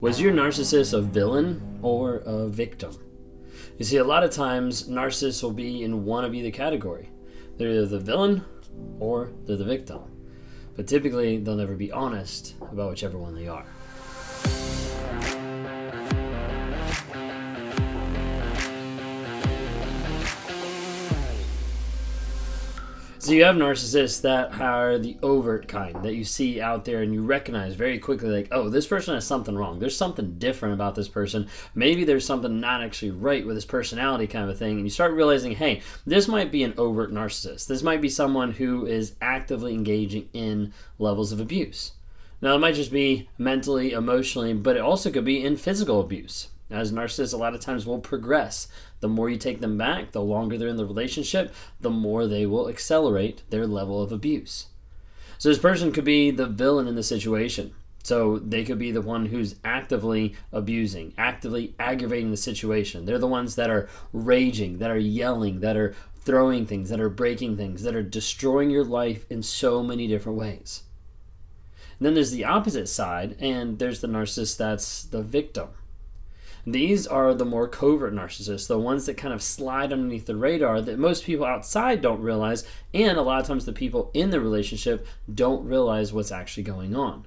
Was your narcissist a villain or a victim? You see, a lot of times narcissists will be in one of either category. They're either the villain or they're the victim. But typically, they'll never be honest about whichever one they are. So you have narcissists that are the overt kind that you see out there and you recognize very quickly, like, oh, this person has something wrong. There's something different about this person. Maybe there's something not actually right with his personality, kind of thing. And you start realizing, hey, this might be an overt narcissist. This might be someone who is actively engaging in levels of abuse. Now, it might just be mentally, emotionally, but it also could be in physical abuse. As narcissists, a lot of times will progress. The more you take them back, the longer they're in the relationship, the more they will accelerate their level of abuse. So this person could be the villain in the situation. So they could be the one who's actively abusing, actively aggravating the situation. They're the ones that are raging, that are yelling, that are throwing things, that are breaking things, that are destroying your life in so many different ways. And then there's the opposite side, and there's the narcissist that's the victim. These are the more covert narcissists, the ones that kind of slide underneath the radar that most people outside don't realize, and a lot of times the people in the relationship don't realize what's actually going on.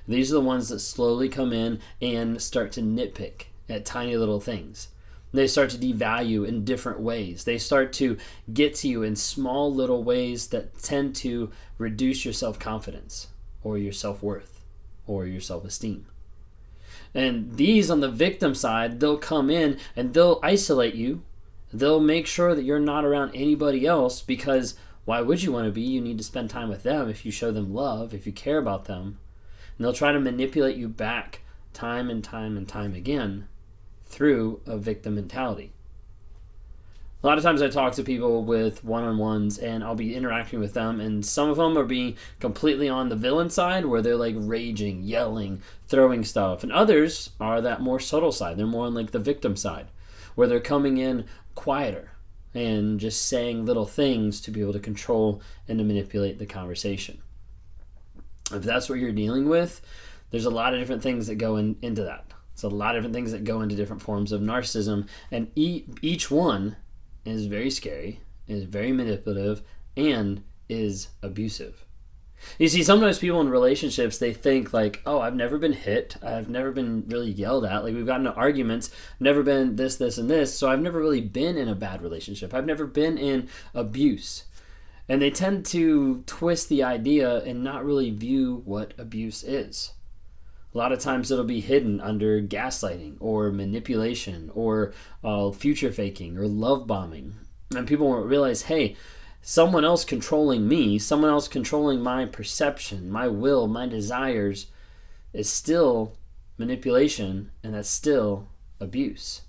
These are the ones that slowly come in and start to nitpick at tiny little things. They start to devalue in different ways. They start to get to you in small little ways that tend to reduce your self-confidence or your self-worth or your self-esteem. And these on the victim side, they'll come in and they'll isolate you. They'll make sure that you're not around anybody else because why would you want to be? You need to spend time with them if you show them love, if you care about them. And they'll try to manipulate you back time and time and time again through a victim mentality. A lot of times I talk to people with one-on-ones and I'll be interacting with them, and some of them are being completely on the villain side where they're like raging, yelling, throwing stuff. And others are that more subtle side. They're more on like the victim side where they're coming in quieter and just saying little things to be able to control and to manipulate the conversation. If that's what you're dealing with, there's a lot of different things that go into that. It's a lot of different things that go into different forms of narcissism, and each one is very scary, is very manipulative, and is abusive. You see, sometimes people in relationships, they think like, oh, I've never been hit. I've never been really yelled at. Like, we've gotten into arguments, never been this, and this. So I've never really been in a bad relationship. I've never been in abuse. And they tend to twist the idea and not really view what abuse is. A lot of times it'll be hidden under gaslighting or manipulation or future faking or love bombing. And people won't realize, hey, someone else controlling me, someone else controlling my perception, my will, my desires is still manipulation, and that's still abuse.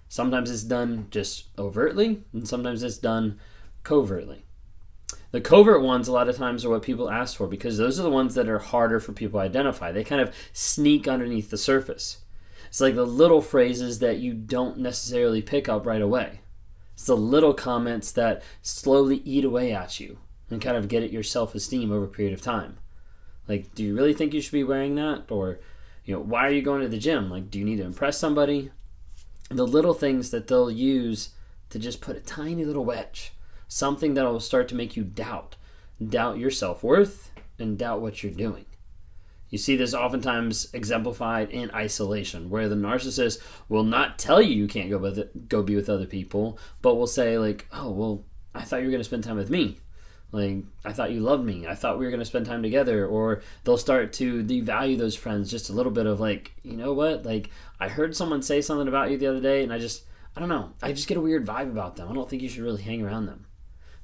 Sometimes it's done just overtly, and sometimes it's done covertly. The covert ones a lot of times are what people ask for because those are the ones that are harder for people to identify. They kind of sneak underneath the surface. It's like the little phrases that you don't necessarily pick up right away. It's the little comments that slowly eat away at you and kind of get at your self-esteem over a period of time. Like, do you really think you should be wearing that? Or, why are you going to the gym? Like, do you need to impress somebody? The little things that they'll use to just put a tiny little wedge. Something that will start to make you doubt your self-worth and doubt what you're doing. You see this oftentimes exemplified in isolation, where the narcissist will not tell you can't go be with other people, but will say like, oh, well, I thought you were going to spend time with me. Like, I thought you loved me. I thought we were going to spend time together. Or they'll start to devalue those friends just a little bit of like, you know what? Like, I heard someone say something about you the other day, and I don't know. I just get a weird vibe about them. I don't think you should really hang around them.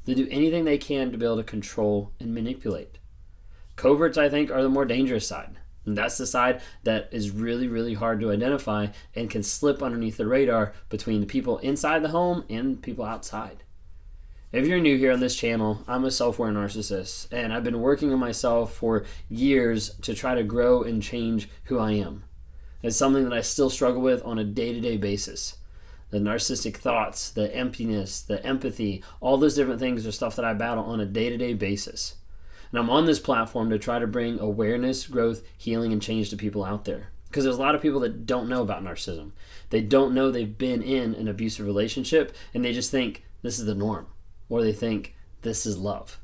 They do anything they can to be able to control and manipulate. Coverts, I think, are the more dangerous side. And that's the side that is really, really hard to identify and can slip underneath the radar between the people inside the home and people outside. If you're new here on this channel, I'm a self-aware narcissist, and I've been working on myself for years to try to grow and change who I am. It's something that I still struggle with on a day-to-day basis. The narcissistic thoughts, the emptiness, the empathy, all those different things are stuff that I battle on a day-to-day basis. And I'm on this platform to try to bring awareness, growth, healing, and change to people out there. Because there's a lot of people that don't know about narcissism. They don't know they've been in an abusive relationship, and they just think this is the norm, or they think this is love.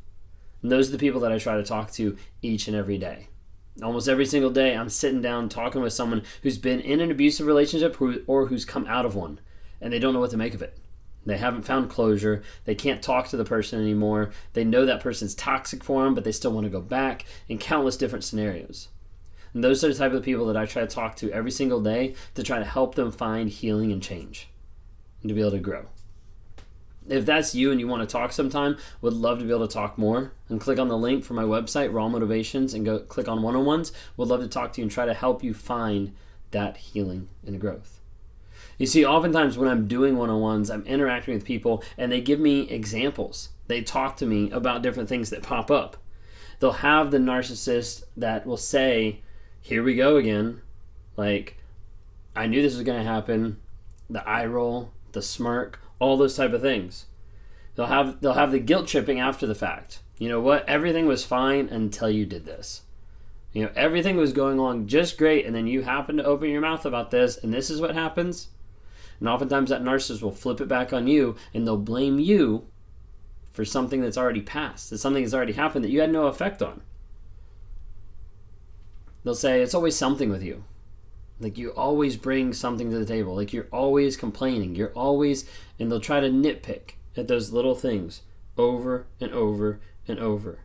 And those are the people that I try to talk to each and every day. Almost every single day, I'm sitting down talking with someone who's been in an abusive relationship or who's come out of one, and they don't know what to make of it. They haven't found closure. They can't talk to the person anymore. They know that person's toxic for them, but they still want to go back, in countless different scenarios. And those are the type of people that I try to talk to every single day to try to help them find healing and change and to be able to grow. If that's you and you want to talk sometime, would love to be able to talk more. And click on the link for my website, Raw Motivations, and go click on one-on-ones. Would love to talk to you and try to help you find that healing and growth. You see, oftentimes when I'm doing one-on-ones, I'm interacting with people and they give me examples. They talk to me about different things that pop up. They'll have the narcissist that will say, here we go again. Like, I knew this was going to happen. The eye roll, the smirk, all those type of things. They'll have the guilt tripping after the fact. You know what? Everything was fine until you did this. You know, everything was going on just great, and then you happen to open your mouth about this, and this is what happens. And oftentimes that narcissist will flip it back on you, and they'll blame you for something that's already passed. It's something that's already happened that you had no effect on. They'll say, it's always something with you. Like, you always bring something to the table. Like, you're always complaining. You're always, and they'll try to nitpick at those little things over and over and over.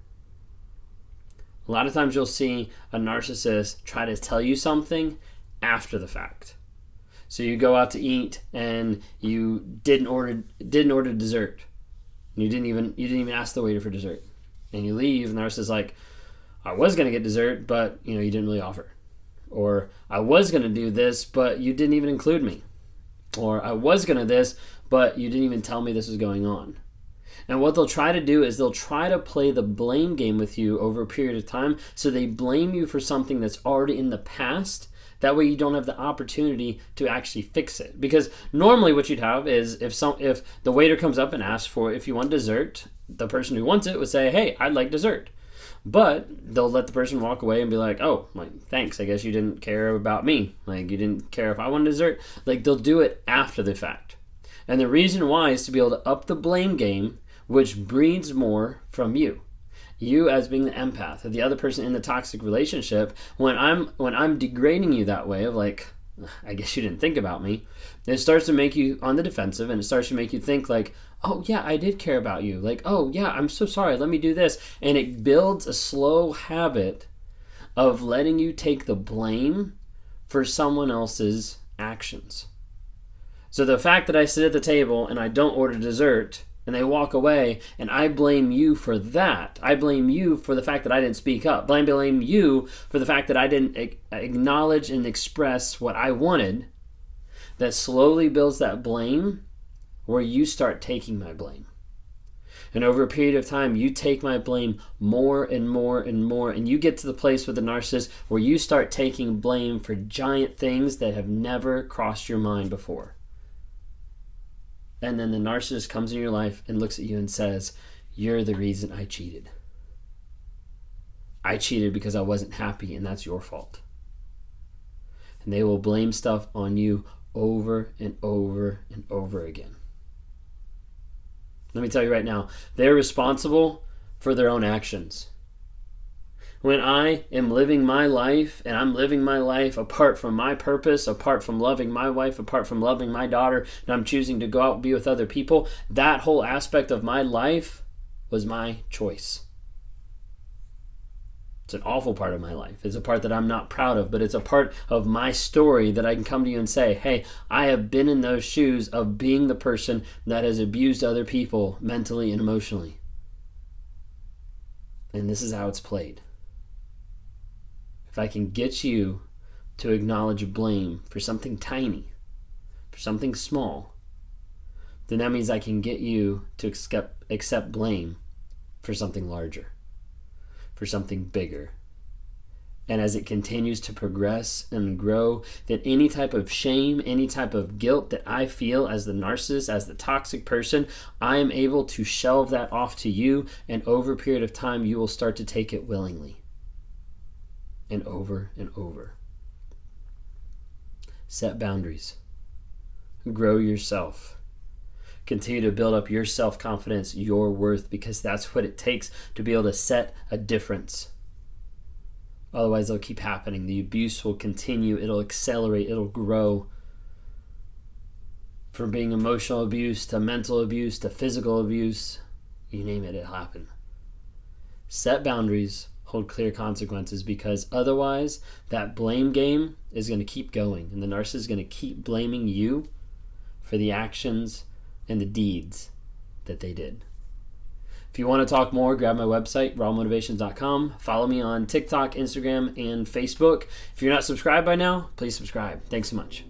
A lot of times you'll see a narcissist try to tell you something after the fact. So you go out to eat and you didn't order dessert. You didn't even ask the waiter for dessert. And you leave, and the narcissist is like, I was going to get dessert, but you didn't really offer. Or I was going to do this, but you didn't even include me. Or I was going to this, but you didn't even tell me this was going on. And what they'll try to do is they'll try to play the blame game with you over a period of time. So they blame you for something that's already in the past. That way you don't have the opportunity to actually fix it. Because normally what you'd have is if the waiter comes up and asks for if you want dessert, the person who wants it would say, hey, I'd like dessert. But they'll let the person walk away and be like, oh, thanks. I guess you didn't care about me. Like, you didn't care if I wanted dessert. Like, they'll do it after the fact. And the reason why is to be able to up the blame game, which breeds more from you. You as being the empath, or the other person in the toxic relationship, when I'm degrading you that way of like, I guess you didn't think about me, it starts to make you on the defensive, and it starts to make you think like, oh yeah, I did care about you. Like, oh yeah, I'm so sorry, let me do this. And it builds a slow habit of letting you take the blame for someone else's actions. So the fact that I sit at the table and I don't order dessert and they walk away and I blame you for that. I blame you for the fact that I didn't speak up. I blame you for the fact that I didn't acknowledge and express what I wanted. That slowly builds that blame where you start taking my blame. And over a period of time, you take my blame more and more and more, and you get to the place with the narcissist where you start taking blame for giant things that have never crossed your mind before. And then the narcissist comes in your life and looks at you and says, you're the reason I cheated. I cheated because I wasn't happy, and that's your fault. And they will blame stuff on you over and over and over again. Let me tell you right now, they're responsible for their own actions. When I am living my life, and I'm living my life apart from my purpose, apart from loving my wife, apart from loving my daughter, and I'm choosing to go out and be with other people, that whole aspect of my life was my choice. It's an awful part of my life. It's a part that I'm not proud of, but it's a part of my story that I can come to you and say, hey, I have been in those shoes of being the person that has abused other people mentally and emotionally. And this is how it's played. If I can get you to acknowledge blame for something tiny, for something small, then that means I can get you to accept blame for something larger, for something bigger. And as it continues to progress and grow, then any type of shame, any type of guilt that I feel as the narcissist, as the toxic person, I am able to shelve that off to you, and over a period of time, you will start to take it willingly. And over and over. Set boundaries. Grow yourself. Continue to build up your self-confidence, your worth, because that's what it takes to be able to set a difference. Otherwise, it'll keep happening. The abuse will continue. It'll accelerate. It'll grow. From being emotional abuse to mental abuse to physical abuse, you name it, it'll happen. Set boundaries, hold clear consequences, because otherwise that blame game is going to keep going, and the narcissist is going to keep blaming you for the actions and the deeds that they did. If you want to talk more, grab my website, rawmotivations.com. Follow me on TikTok, Instagram, and Facebook. If you're not subscribed by now, please subscribe. Thanks so much.